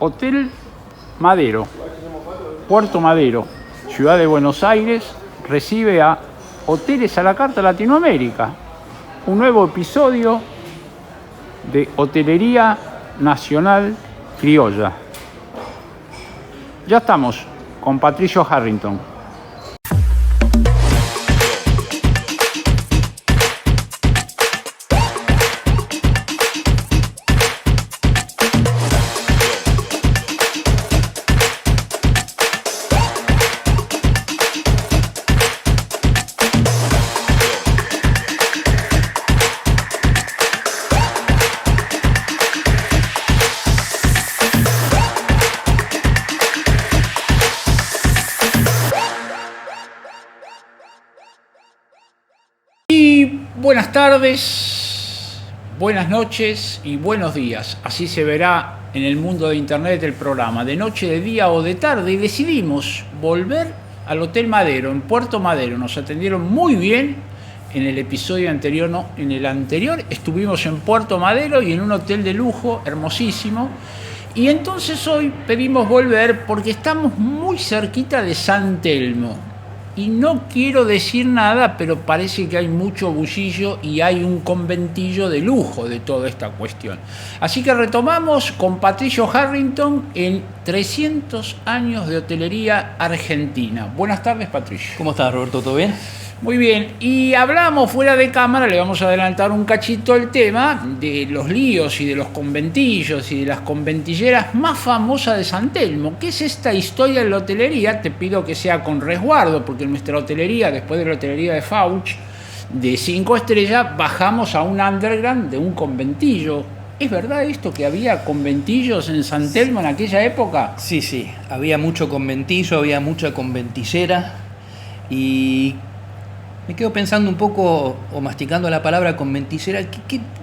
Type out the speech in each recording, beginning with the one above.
Hotel Madero, Puerto Madero, Ciudad de Buenos Aires, recibe a Hoteles a la Carta Latinoamérica, un nuevo episodio de Hotelería Nacional Criolla. Ya estamos con Patricio Harrington. Buenas tardes, buenas noches y buenos días. Así se verá en el mundo de internet el programa, de noche, de día o de tarde. Y decidimos volver al Hotel Madero, en Puerto Madero. Nos atendieron muy bien en el episodio anterior. No, en el anterior estuvimos en Puerto Madero y en un hotel de lujo, hermosísimo. Y entonces hoy pedimos volver porque estamos muy cerquita de San Telmo. Y no quiero decir nada, pero parece que hay mucho bullicio y hay un conventillo de lujo de toda esta cuestión. Así que retomamos con Patricio Harrington en 300 años de hotelería argentina. Buenas tardes, Patricio. ¿Cómo estás, Roberto? ¿Todo bien? Muy bien, y hablamos fuera de cámara, le vamos a adelantar un cachito el tema de los líos y de los conventillos y de las conventilleras más famosas de San Telmo. ¿Qué es esta historia de la hotelería? Te pido que sea con resguardo, porque en nuestra hotelería, después de la hotelería de Fauch, de 5 estrellas, bajamos a un underground de un conventillo. ¿Es verdad esto que había conventillos en San Telmo en aquella época? Sí, había mucho conventillo, había mucha conventillera y me quedo pensando un poco, o masticando la palabra conventillera.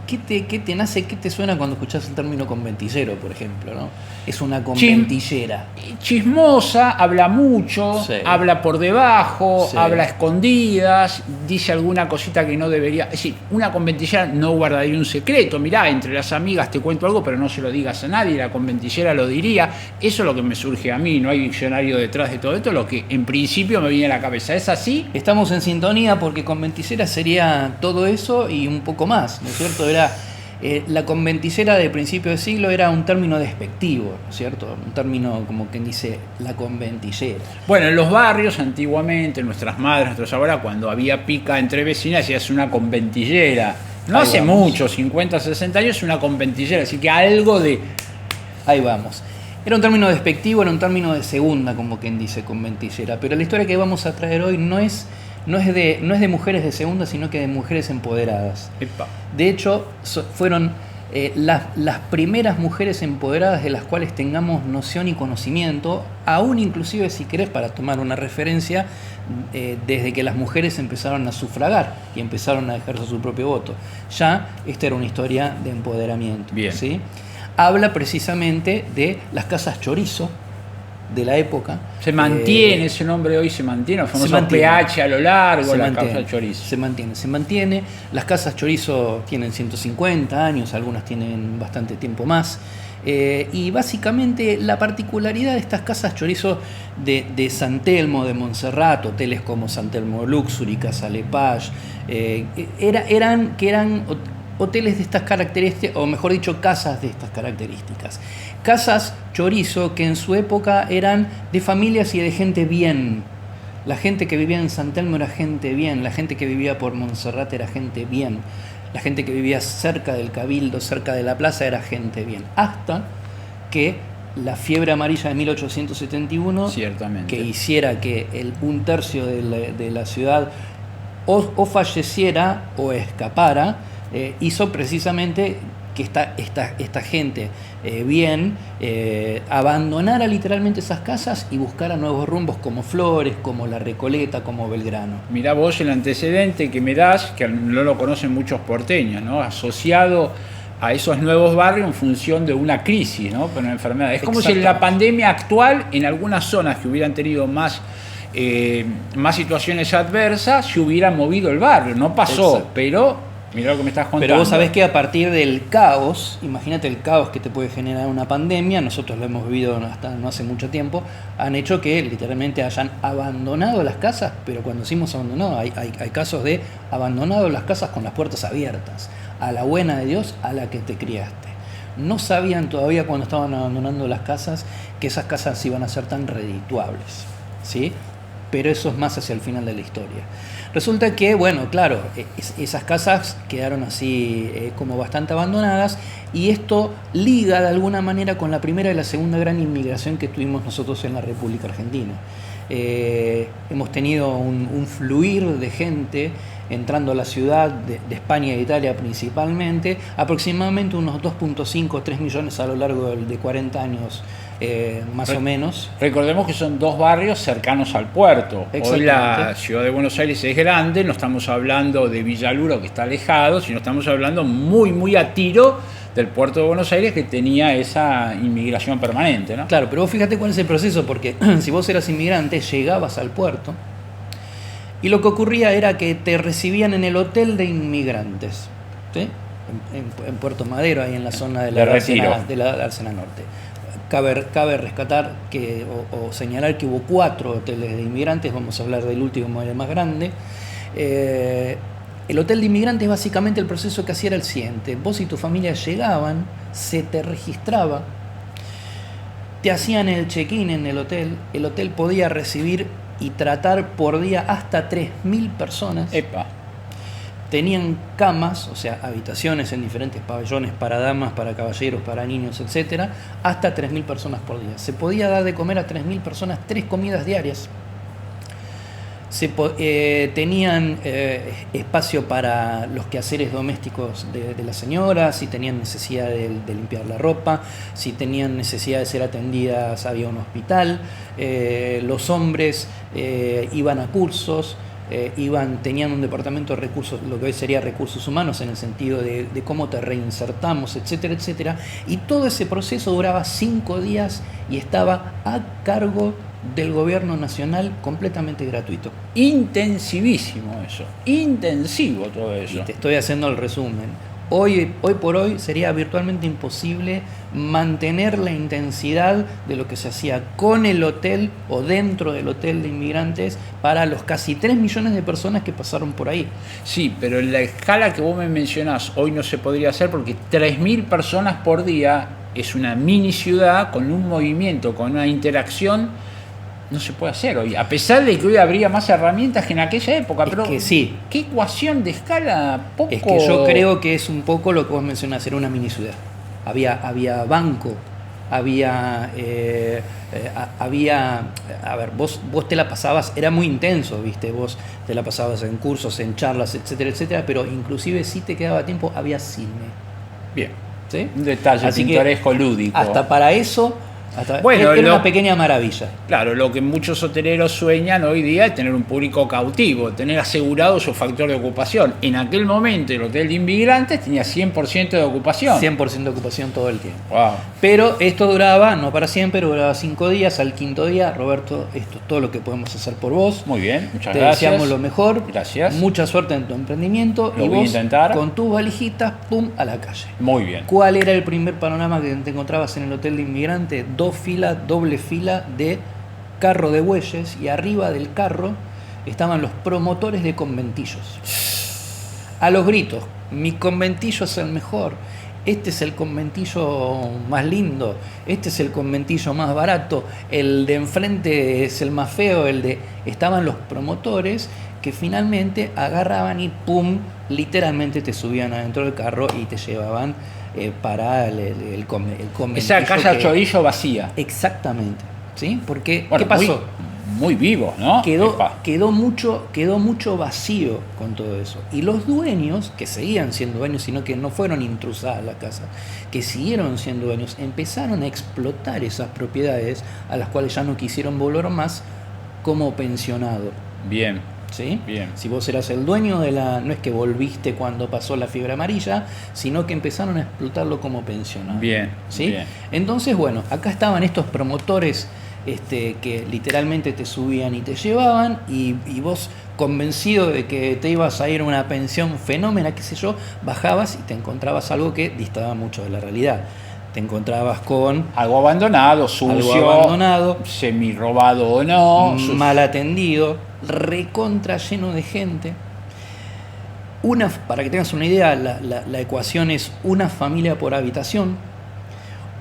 ¿Qué te nace, qué te suena cuando escuchás el término conventillero, por ejemplo, ¿no? Es una conventillera. Chismosa, habla mucho, sí, habla por debajo, sí, habla a escondidas, dice alguna cosita que no debería. Es decir, una conventillera no guardaría un secreto. Mirá, entre las amigas te cuento algo, pero no se lo digas a nadie. La conventillera lo diría. Eso es lo que me surge a mí. No hay diccionario detrás de todo esto, lo que en principio me viene a la cabeza. ¿Es así? Estamos en sintonía porque conventillera sería todo eso y un poco más, ¿no es cierto? La conventillera de principio de siglo era un término despectivo, ¿no es cierto? Un término como quien dice la conventillera. Bueno, en los barrios antiguamente, nuestras madres, nuestros abuelos, cuando había pica entre vecinas, hacías una conventillera. No hace mucho, 50, 60 años, una conventillera, así que algo de... Ahí vamos. Era un término despectivo, era un término de segunda, como quien dice, conventillera. Pero la historia que vamos a traer hoy no es de mujeres de segunda, sino que de mujeres empoderadas. Epa. De hecho, fueron las primeras mujeres empoderadas de las cuales tengamos noción y conocimiento, aún inclusive, si querés, para tomar una referencia, desde que las mujeres empezaron a sufragar y empezaron a ejercer su propio voto. Ya esta era una historia de empoderamiento. Bien. ¿Sí? Habla precisamente de las casas chorizo de la época. ¿Se mantiene ese nombre hoy? ¿Se mantiene? ¿O famoso PH a lo largo, la casa chorizo? Se mantiene. Las casas chorizo tienen 150 años, algunas tienen bastante tiempo más. Y básicamente la particularidad de estas casas chorizo de San Telmo, de Montserrat, hoteles como San Telmo Luxury, Casa Lepage, eran hoteles de estas características, o mejor dicho, casas de estas características. Casas chorizo que en su época eran de familias y de gente bien. La gente que vivía en San Telmo era gente bien, la gente que vivía por Montserrat era gente bien, la gente que vivía cerca del Cabildo, cerca de la plaza, era gente bien. Hasta que la fiebre amarilla de 1871, ciertamente, que hiciera que un tercio de la ciudad o falleciera o escapara, hizo precisamente que esta gente abandonara literalmente esas casas y buscara nuevos rumbos como Flores, como La Recoleta, como Belgrano. Mirá vos el antecedente que me das, que no lo conocen muchos porteños, ¿no? Asociado a esos nuevos barrios en función de una crisis, ¿no? Por una enfermedad. Es como si en la pandemia actual, en algunas zonas que hubieran tenido más situaciones adversas, se hubiera movido el barrio. No pasó, pero Mirá lo que me estás contando. Pero vos sabés que a partir del caos, imagínate el caos que te puede generar una pandemia, nosotros lo hemos vivido hasta no hace mucho tiempo, han hecho que literalmente hayan abandonado las casas, pero cuando decimos abandonado, hay casos de abandonado las casas con las puertas abiertas, a la buena de Dios, a la que te criaste. No sabían todavía cuando estaban abandonando las casas que esas casas iban a ser tan redituables, ¿sí? Pero eso es más hacia el final de la historia. Resulta que, bueno, claro, esas casas quedaron así como bastante abandonadas, y esto liga de alguna manera con la primera y la segunda gran inmigración que tuvimos nosotros en la República Argentina. Hemos tenido un fluir de gente entrando a la ciudad de España e Italia principalmente, aproximadamente unos 2.5 o 3 millones a lo largo de 40 años, más o menos. Recordemos que son dos barrios cercanos al puerto. Hoy la ciudad de Buenos Aires es grande, no estamos hablando de Villaluro, que está alejado, sino estamos hablando muy a tiro del puerto de Buenos Aires, que tenía esa inmigración permanente, ¿no? Claro, pero vos fíjate cuál es el proceso, porque si vos eras inmigrante, llegabas al puerto, y lo que ocurría era que te recibían en el hotel de inmigrantes, ¿sí? En Puerto Madero, ahí en la zona de la Dársena Norte. Cabe rescatar o señalar que hubo 4 hoteles de inmigrantes, vamos a hablar del último, el más grande. El hotel de inmigrantes, básicamente el proceso que hacía era el siguiente: vos y tu familia llegaban, se te registraba, te hacían el check-in en el hotel podía recibir y tratar por día hasta 3.000 personas. ¡Epa! Tenían camas, o sea, habitaciones en diferentes pabellones para damas, para caballeros, para niños, etcétera, hasta 3.000 personas por día. Se podía dar de comer a 3.000 personas 3 comidas diarias. Tenían espacio para los quehaceres domésticos de las señoras, si tenían necesidad de limpiar la ropa, si tenían necesidad de ser atendidas, había un hospital. Los hombres iban a cursos, tenían un departamento de recursos, lo que hoy sería recursos humanos, en el sentido de cómo te reinsertamos, etcétera, etcétera. Y todo ese proceso duraba 5 días y estaba a cargo del gobierno nacional, completamente gratuito. Intensivísimo eso, intensivo todo eso. Y te estoy haciendo el resumen. Hoy por hoy sería virtualmente imposible mantener la intensidad de lo que se hacía con el hotel o dentro del hotel de inmigrantes para los casi 3 millones de personas que pasaron por ahí. Sí, pero en la escala que vos me mencionás, hoy no se podría hacer, porque 3.000 personas por día es una mini ciudad con un movimiento, con una interacción. No se puede hacer hoy, a pesar de que hoy habría más herramientas que en aquella época. Es pero que sí. ¿Qué ecuación de escala? Poco... Es que yo creo que es un poco lo que vos mencionás, era una mini ciudad. Había banco, había, a ver, vos te la pasabas, era muy intenso, ¿viste? Vos te la pasabas en cursos, en charlas, etcétera, etcétera, pero inclusive si te quedaba tiempo, había cine. Bien, ¿sí? Un detalle así pintoresco, lúdico. Hasta para eso... Bueno, era una pequeña maravilla. Claro, lo que muchos hoteleros sueñan hoy día es tener un público cautivo, tener asegurado su factor de ocupación. En aquel momento el hotel de inmigrantes tenía 100% de ocupación. 100% de ocupación todo el tiempo. Wow. Pero esto duraba, no para siempre, duraba 5 días. Al 5.º día, Roberto, esto es todo lo que podemos hacer por vos. Muy bien, muchas Te gracias. Te deseamos lo mejor. Gracias. Mucha suerte en tu emprendimiento. Lo y voy a vos, intentar. Con tus valijitas, pum, a la calle. Muy bien. ¿Cuál era el primer panorama que te encontrabas en el hotel de inmigrantes? Doble fila de carro de bueyes, y arriba del carro estaban los promotores de conventillos. A los gritos: mi conventillo es el mejor, este es el conventillo más lindo, este es el conventillo más barato, el de enfrente es el más feo, Estaban los promotores que finalmente agarraban y pum, literalmente te subían adentro del carro y te llevaban para el conventillo. Esa casa chorizo vacía. Exactamente, ¿sí? Porque, bueno, ¿qué pasó? Muy vivo, ¿no? Quedó mucho vacío con todo eso. Y los dueños, que seguían siendo dueños, sino que no fueron intrusadas la casa, que siguieron siendo dueños, empezaron a explotar esas propiedades a las cuales ya no quisieron volver más como pensionado. Bien. ¿Sí? Bien. Si vos eras el dueño no es que volviste cuando pasó la fiebre amarilla, sino que empezaron a explotarlo como pensionado. Bien. ¿Sí? Bien. Entonces, bueno, acá estaban estos promotores que literalmente te subían y te llevaban, y vos, convencido de que te ibas a ir a una pensión fenómena, qué sé yo, bajabas y te encontrabas algo que distaba mucho de la realidad. Te encontrabas con algo abandonado, sucio, semi-robado o no, mal atendido, recontra lleno de gente. Para que tengas una idea, la ecuación es una familia por habitación,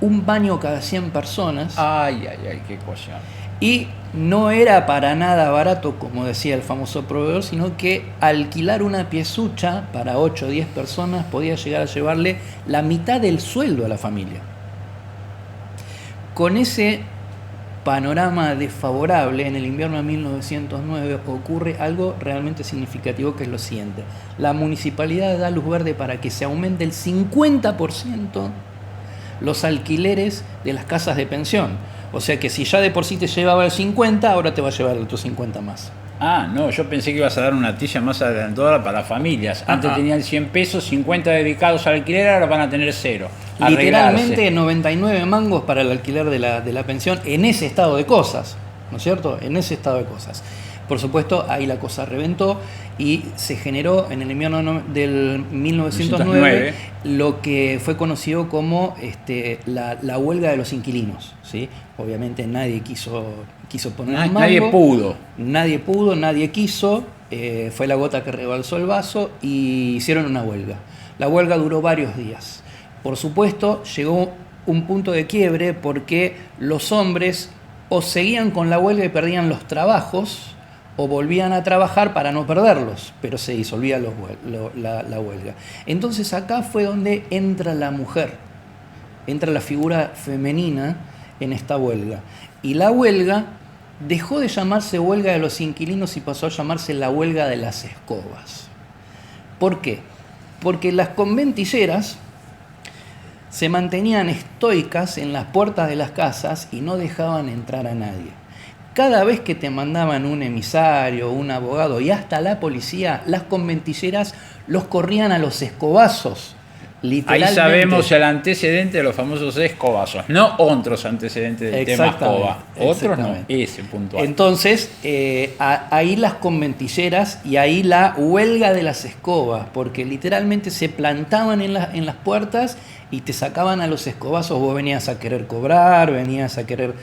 un baño cada 100 personas. Ay, qué ecuación. Y no era para nada barato, como decía el famoso proveedor, sino que alquilar una piezucha para 8 o 10 personas podía llegar a llevarle la mitad del sueldo a la familia. Con ese panorama desfavorable, en el invierno de 1909 ocurre algo realmente significativo, que es lo siguiente. La municipalidad da luz verde para que se aumente el 50% los alquileres de las casas de pensión. O sea que si ya de por sí te llevaba el 50, ahora te va a llevar otros 50 más. Ah, no, yo pensé que ibas a dar una tilla más adelantada para familias. Antes tenían 100 pesos, 50 dedicados al alquiler, ahora van a tener 0. Literalmente 99 mangos para el alquiler de la pensión, en ese estado de cosas, ¿no es cierto? En ese estado de cosas. Por supuesto, ahí la cosa reventó y se generó en el invierno del 1909 lo que fue conocido como la huelga de los inquilinos, ¿sí? Obviamente nadie quiso poner un mango. Nadie pudo, nadie quiso. Fue la gota que rebalsó el vaso y hicieron una huelga. La huelga duró varios días. Por supuesto, llegó un punto de quiebre porque los hombres o seguían con la huelga y perdían los trabajos, o volvían a trabajar para no perderlos, pero se disolvía la huelga. Entonces acá fue donde entra la mujer, entra la figura femenina en esta huelga. Y la huelga dejó de llamarse huelga de los inquilinos y pasó a llamarse la huelga de las escobas. ¿Por qué? Porque las conventilleras se mantenían estoicas en las puertas de las casas y no dejaban entrar a nadie. Cada vez que te mandaban un emisario, un abogado y hasta la policía, las conventilleras los corrían a los escobazos. Ahí sabemos el antecedente de los famosos escobazos, no otros antecedentes del tema escoba. Otros no, ese puntual. Entonces, ahí las conventilleras y ahí la huelga de las escobas, porque literalmente se plantaban en las puertas y te sacaban a los escobazos. Vos venías a querer cobrar, venías a querer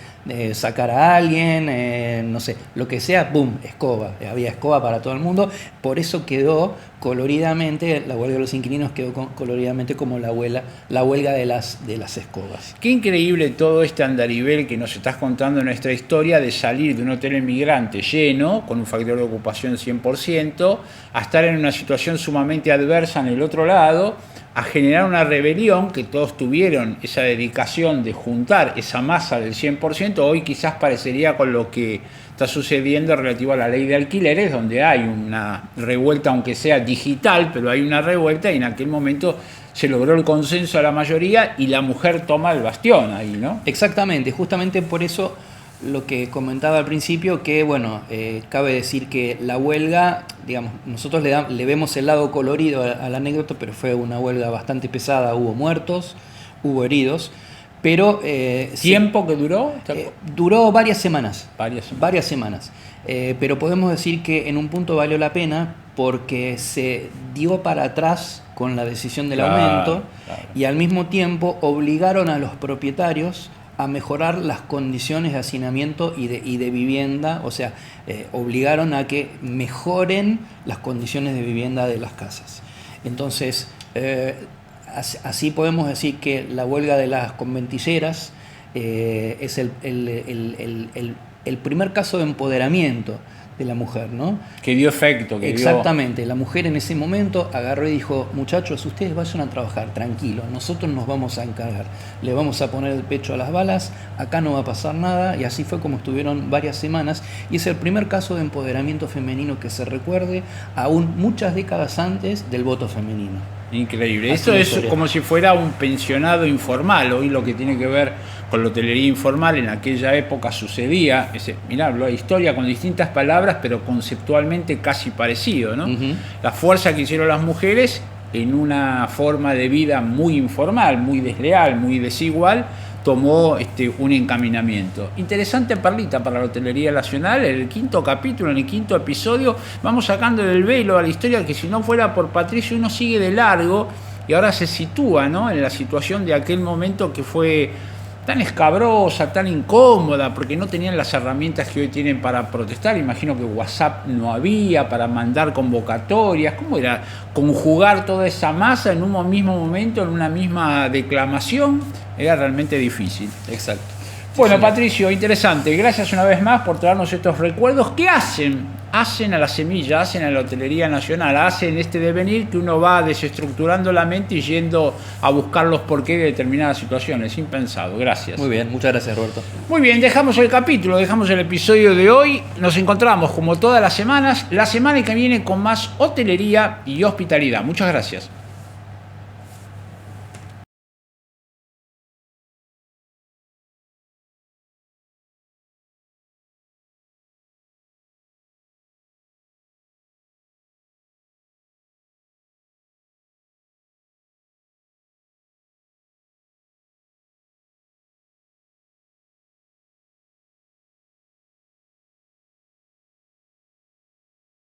sacar a alguien, no sé, lo que sea, ¡boom!, escoba. Había escoba para todo el mundo. Por eso quedó coloridamente, la huelga de los inquilinos quedó coloridamente como la huelga de las escobas. Qué increíble todo este andarivel que nos estás contando en nuestra historia, de salir de un hotel inmigrante lleno, con un factor de ocupación 100%, a estar en una situación sumamente adversa en el otro lado, a generar una rebelión, que todos tuvieron esa dedicación de juntar esa masa del 100%. Hoy quizás parecería con lo que está sucediendo relativo a la ley de alquileres, donde hay una revuelta, aunque sea digital, pero hay una revuelta, y en aquel momento se logró el consenso de la mayoría y la mujer toma el bastión ahí, ¿no? Exactamente, justamente por eso lo que comentaba al principio, que bueno, cabe decir que la huelga, digamos, nosotros le vemos el lado colorido a la anécdota, pero fue una huelga bastante pesada, hubo muertos, hubo heridos, pero... ¿Tiempo que duró? Duró varias semanas. Varias semanas. Pero podemos decir que en un punto valió la pena porque se dio para atrás con la decisión del aumento, y al mismo tiempo obligaron a los propietarios a mejorar las condiciones de hacinamiento y de vivienda, o sea, obligaron a que mejoren las condiciones de vivienda de las casas. Entonces, así podemos decir que la huelga de las conventilleras es el primer caso de empoderamiento de la mujer, ¿no? Que dio efecto. Exactamente. La mujer en ese momento agarró y dijo: muchachos, ustedes vayan a trabajar, tranquilos, nosotros nos vamos a encargar, le vamos a poner el pecho a las balas, acá no va a pasar nada. Y así fue como estuvieron varias semanas, y es el primer caso de empoderamiento femenino que se recuerde, aún muchas décadas antes del voto femenino. Increíble. Esto es como si fuera un pensionado informal. Hoy lo que tiene que ver con la hotelería informal, en aquella época sucedía. Mirá, la historia con distintas palabras, pero conceptualmente casi parecido, ¿no? Uh-huh. La fuerza que hicieron las mujeres en una forma de vida muy informal, muy desleal, muy desigual, tomó un encaminamiento. Interesante perlita para la hotelería nacional. En el quinto capítulo, en el quinto episodio, vamos sacando del velo a la historia que si no fuera por Patricio uno sigue de largo y ahora se sitúa, ¿no?, en la situación de aquel momento que fue tan escabrosa, tan incómoda, porque no tenían las herramientas que hoy tienen para protestar. Imagino que WhatsApp no había para mandar convocatorias. ¿Cómo era conjugar toda esa masa en un mismo momento, en una misma declamación? Era realmente difícil. Exacto. Bueno, Patricio, interesante. Gracias una vez más por traernos estos recuerdos que hacen a la semilla, hacen a la hotelería nacional, hacen este devenir que uno va desestructurando la mente y yendo a buscar los porqués de determinadas situaciones. Impensado. Gracias. Muy bien, muchas gracias, Roberto. Muy bien, dejamos el capítulo, dejamos el episodio de hoy. Nos encontramos como todas las semanas, la semana que viene con más hotelería y hospitalidad. Muchas gracias.